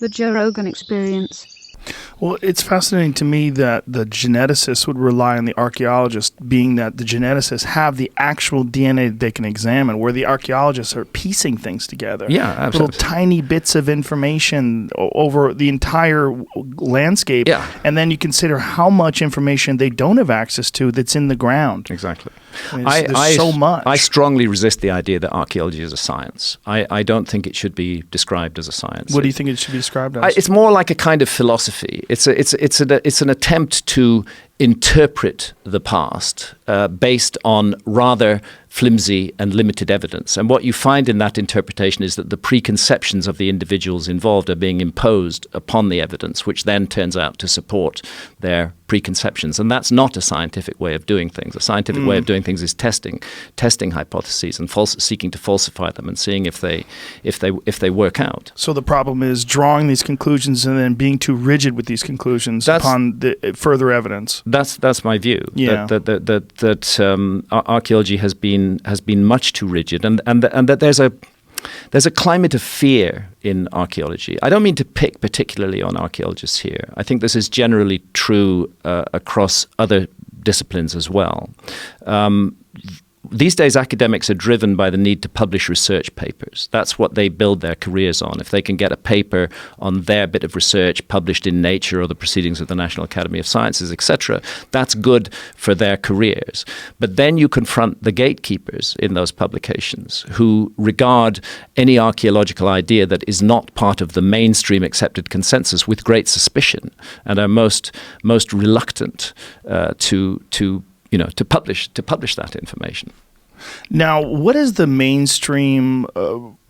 The Joe Rogan Experience. Well, it's fascinating to me that the geneticists would rely on the archaeologists, being that the geneticists have the actual DNA that they can examine, where the archaeologists are piecing things together. Yeah, absolutely. Little tiny bits of information over the entire landscape. Yeah. And then you consider how much information they don't have access to that's in the ground. Exactly. There's so much. I strongly resist the idea that archaeology is a science. I don't think it should be described as a science. What do you think it should be described as? It's more like a kind of philosophy. It's an attempt to interpret the past based on rather flimsy and limited evidence. And what you find in that interpretation is that the preconceptions of the individuals involved are being imposed upon the evidence, which then turns out to support their preconceptions. And that's not a scientific way of doing things. A scientific way of doing things is testing hypotheses and seeking to falsify them and seeing if they work out. So the problem is drawing these conclusions and then being too rigid with these conclusions upon the further evidence. That's my view. Yeah. That archaeology has been much too rigid, and that there's a climate of fear in archaeology. I don't mean to pick particularly on archaeologists here. I think this is generally true across other disciplines as well. These days, academics are driven by the need to publish research papers. That's what they build their careers on. If they can get a paper on their bit of research published in Nature or the Proceedings of the National Academy of Sciences, etc., that's good for their careers. But then you confront the gatekeepers in those publications who regard any archaeological idea that is not part of the mainstream accepted consensus with great suspicion and are most reluctant to publish that information. Now, what is the mainstream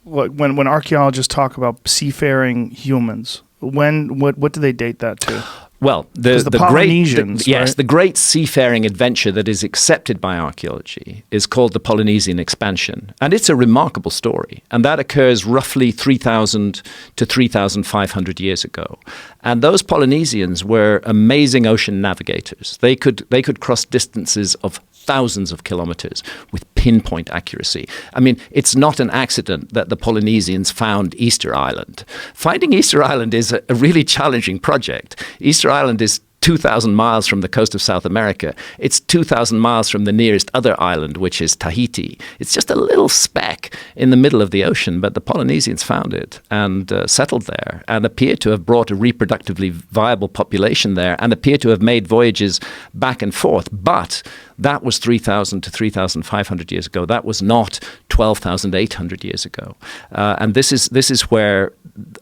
when archaeologists talk about seafaring humans? What do they date that to? Well, the Polynesians, right? The great seafaring adventure that is accepted by archaeology is called the Polynesian Expansion, and it's a remarkable story, and that occurs roughly 3,000 to 3,500 years ago. And those Polynesians were amazing ocean navigators. They could cross distances of thousands of kilometers with pinpoint accuracy. I mean, it's not an accident that the Polynesians found Easter Island. Finding Easter Island is a really challenging project. Easter Island is 2,000 miles from the coast of South America. It's 2,000 miles from the nearest other island, which is Tahiti. It's just a little speck in the middle of the ocean, but the Polynesians found it and settled there and appear to have brought a reproductively viable population there and appear to have made voyages back and forth. But that was 3,000 to 3,500 years ago. That was not 12,800 years ago. And this is where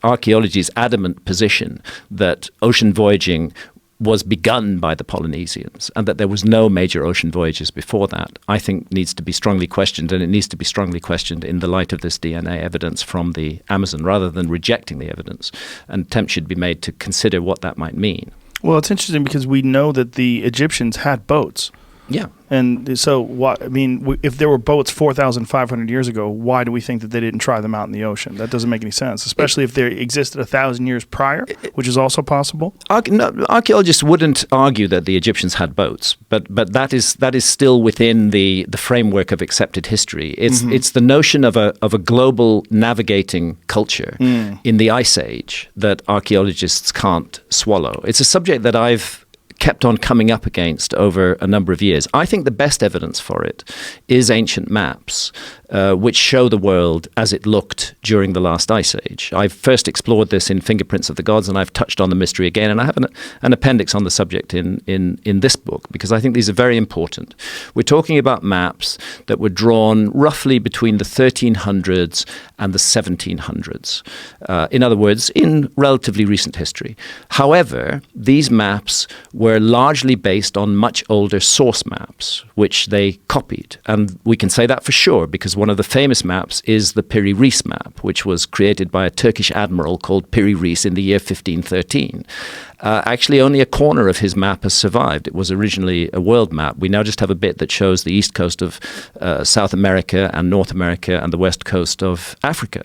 archaeology's adamant position that ocean voyaging was begun by the Polynesians and that there was no major ocean voyages before that, I think needs to be strongly questioned, and it needs to be strongly questioned in the light of this DNA evidence from the Amazon rather than rejecting the evidence. An attempt should be made to consider what that might mean. Well, it's interesting because we know that the Egyptians had boats. Yeah. And so, if there were boats 4,500 years ago, why do we think that they didn't try them out in the ocean? That doesn't make any sense, especially if they existed 1,000 years prior, which is also possible. Archaeologists wouldn't argue that the Egyptians had boats, but that is still within the framework of accepted history. It's the notion of a global navigating culture in the Ice Age that archaeologists can't swallow. It's a subject that I've kept on coming up against over a number of years. I think the best evidence for it is ancient maps, which show the world as it looked during the last ice age. I've first explored this in Fingerprints of the Gods, and I've touched on the mystery again, and I have an appendix on the subject in this book, because I think these are very important. We're talking about maps that were drawn roughly between the 1300s and the 1700s. In other words, in relatively recent history. However, these maps were largely based on much older source maps, which they copied. And we can say that for sure, because one of the famous maps is the Piri Reis Map, which was created by a Turkish admiral called Piri Reis in the year 1513. Actually, only a corner of his map has survived. It was originally a world map. We now just have a bit that shows the east coast of South America and North America and the west coast of Africa.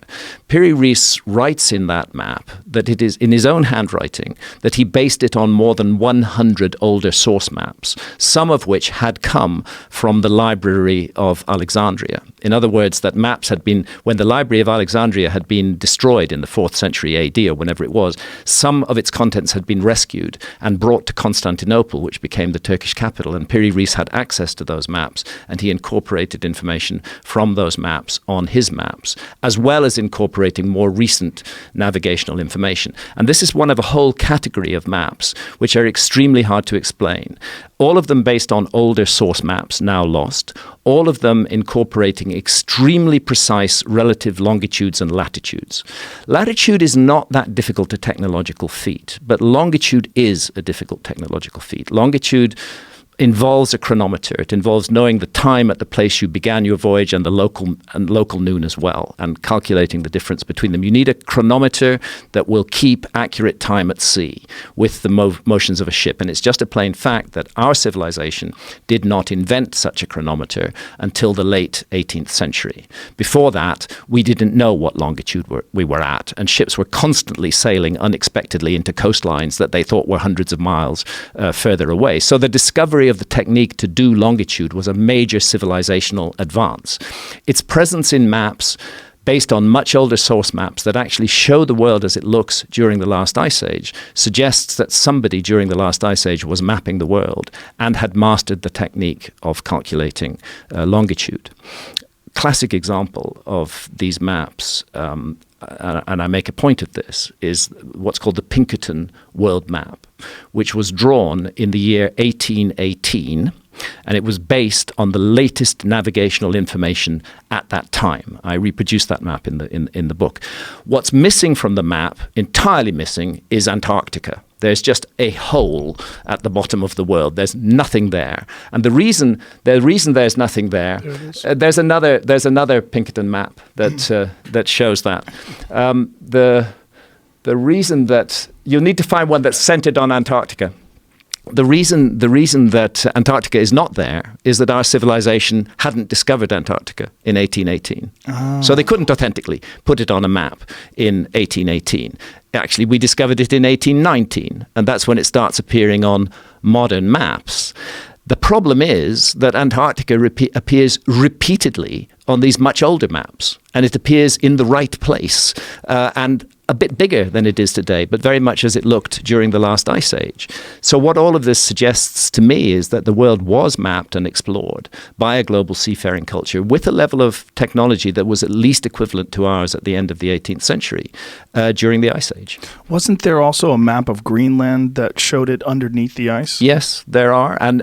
Piri Reis writes in that map that it is in his own handwriting that he based it on more than 100 older source maps, some of which had come from the Library of Alexandria. In other words, that maps had been, when the Library of Alexandria had been destroyed in the 4th century AD or whenever it was, some of its contents had been rescued and brought to Constantinople, which became the Turkish capital. And Piri Reis had access to those maps, and he incorporated information from those maps on his maps, as well as incorporating more recent navigational information. And this is one of a whole category of maps which are extremely hard to explain. All of them based on older source maps, now lost. All of them incorporating extremely precise relative longitudes and latitudes. Latitude is not that difficult a technological feat, but longitude is a difficult technological feat. Longitude involves a chronometer. It involves knowing the time at the place you began your voyage and the local noon as well, and calculating the difference between them. You need a chronometer that will keep accurate time at sea with the motions of a ship. And it's just a plain fact that our civilization did not invent such a chronometer until the late 18th century. Before that, we didn't know what longitude we were at, and ships were constantly sailing unexpectedly into coastlines that they thought were hundreds of miles further away. So the discovery of the technique to do longitude was a major civilizational advance. Its presence in maps based on much older source maps that actually show the world as it looks during the last ice age suggests that somebody during the last ice age was mapping the world and had mastered the technique of calculating longitude. Classic example of these maps, and I make a point of this, is what's called the Pinkerton World Map, which was drawn in the year 1818, and it was based on the latest navigational information at that time. I reproduced that map in the book. What's missing from the map, entirely missing, is Antarctica. There's just a hole at the bottom of the world. There's nothing there, and the reason there's nothing there. There's another Pinkerton map that shows that. The reason that you'll need to find one that's centered on Antarctica. The reason that Antarctica is not there is that our civilization hadn't discovered Antarctica in 1818. So they couldn't authentically put it on a map in 1818. Actually, we discovered it in 1819, and that's when it starts appearing on modern maps. The problem is that Antarctica appears repeatedly on these much older maps, and it appears in the right place and a bit bigger than it is today, but very much as it looked during the last ice age. So what all of this suggests to me is that the world was mapped and explored by a global seafaring culture with a level of technology that was at least equivalent to ours at the end of the 18th century during the ice age. Wasn't there also a map of Greenland that showed it underneath the ice? Yes, there are. And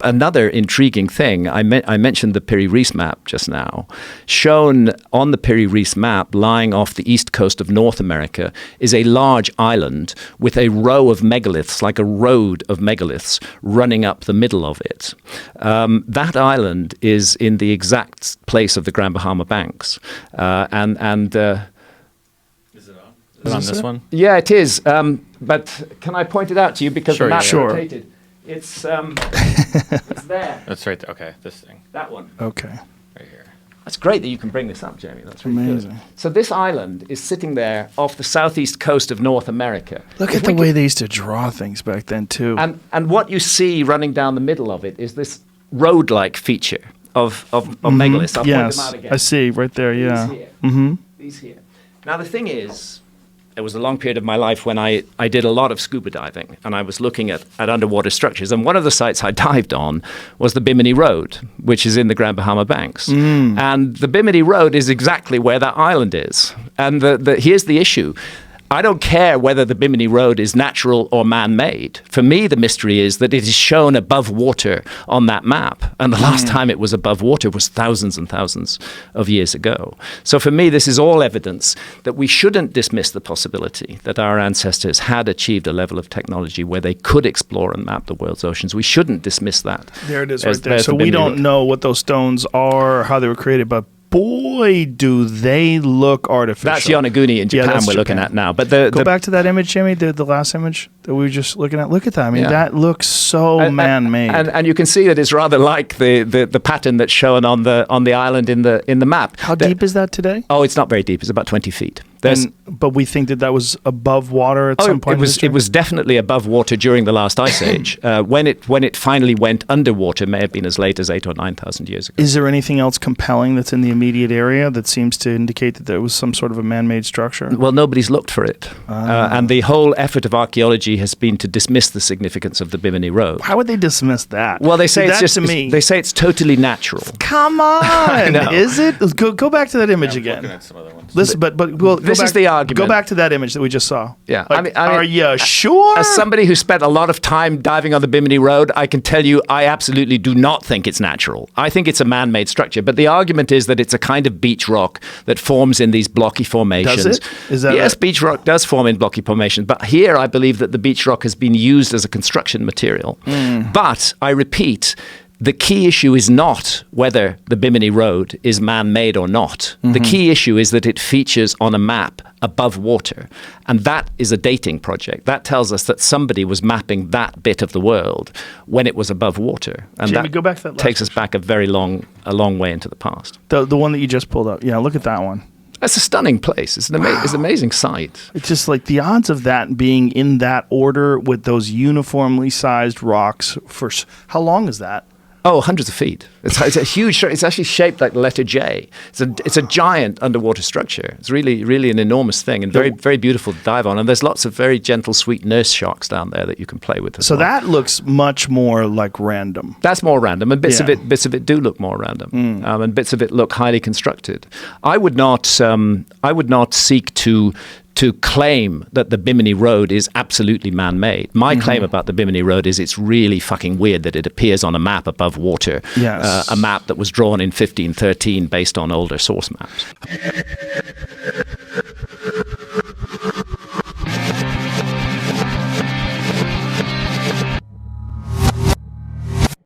another intriguing thing, I mentioned the Piri Reis Map just now. Shown on the Piri Reis Map, lying off the east coast of North America, is a large island with a row of megaliths, like a road of megaliths, running up the middle of it. That island is in the exact place of the Grand Bahama Banks. Is it on this one? Yeah, it is. But can I point it out to you because Sure, the map's sure. rotated? It's it's there. That's right. Okay, this thing That one. Okay. right here. That's great that you can bring this up, Jamie. That's really Amazing. good. So this island is sitting there off the southeast coast of North America. Look If at the we way they used to draw things back then, too. And what you see running down the middle of it is this road-like feature of megaliths. I'll point them out Yes, again. I see right there, yeah. These here. Mm-hmm. These here. Now the thing is, there was a long period of my life when I did a lot of scuba diving, and I was looking at underwater structures. And one of the sites I dived on was the Bimini Road, which is in the Grand Bahama Banks. And the Bimini Road is exactly where that island is. And here's the issue. I don't care whether the Bimini Road is natural or man-made. For me, the mystery is that it is shown above water on that map. And the last time it was above water was thousands and thousands of years ago. So for me, this is all evidence that we shouldn't dismiss the possibility that our ancestors had achieved a level of technology where they could explore and map the world's oceans. We shouldn't dismiss that. There it is right there. There's So the we Bimini don't Road. know what those stones are or how they were created, but boy, do they look artificial. That's Yonaguni in Yeah, Japan that's we're looking Japan. at now. But Go back to that image, Jimmy, the last image that we were just looking at. Look at that. I mean, Yeah. that looks so man-made. And you can see that it's rather like the pattern that's shown on the island in the map. How deep is that today? Oh, it's not very deep. It's about 20 feet. But we think that was above water at some point. It was definitely above water during the last ice age. When it finally went underwater, may have been as late as 8,000 or 9,000 years ago. Is there anything else compelling that's in the immediate area that seems to indicate that there was some sort of a man-made structure? Well, nobody's looked for it, and the whole effort of archaeology has been to dismiss the significance of the Bimini Road. How would they dismiss that? Well, they say they say it's totally natural. Come on, is it? Go back to that image I'm again. looking at some other ones. This is the argument. Go back to that image that we just saw. Yeah. Like, are you sure? As somebody who spent a lot of time diving on the Bimini Road, I can tell you I absolutely do not think it's natural. I think it's a man-made structure. But the argument is that it's a kind of beach rock that forms in these blocky formations. Does it? Is that yes, beach rock does form in blocky formations. But here I believe that the beach rock has been used as a construction material. But I repeat, the key issue is not whether the Bimini Road is man-made or not. The key issue is that it features on a map above water. And that is a dating project. That tells us that somebody was mapping that bit of the world when it was above water. And Jamie, that go back to that last takes us back a long way into the past. The one that you just pulled up. Yeah, look at that one. That's a stunning place. It's an amazing sight. It's just like the odds of that being in that order with those uniformly sized rocks for how long is that? Oh, hundreds of feet. It's a huge. It's actually shaped like the letter J. It's a giant underwater structure. It's really an enormous thing and very beautiful to dive on. And there's lots of very gentle, sweet nurse sharks down there that you can play with. So that looks much more like random. That's more random, and bits of it do look more random, and bits of it look highly constructed. I would not seek to claim that the Bimini Road is absolutely man-made. My claim about the Bimini Road is it's really fucking weird that it appears on a map above water, Yes. a map that was drawn in 1513 based on older source maps.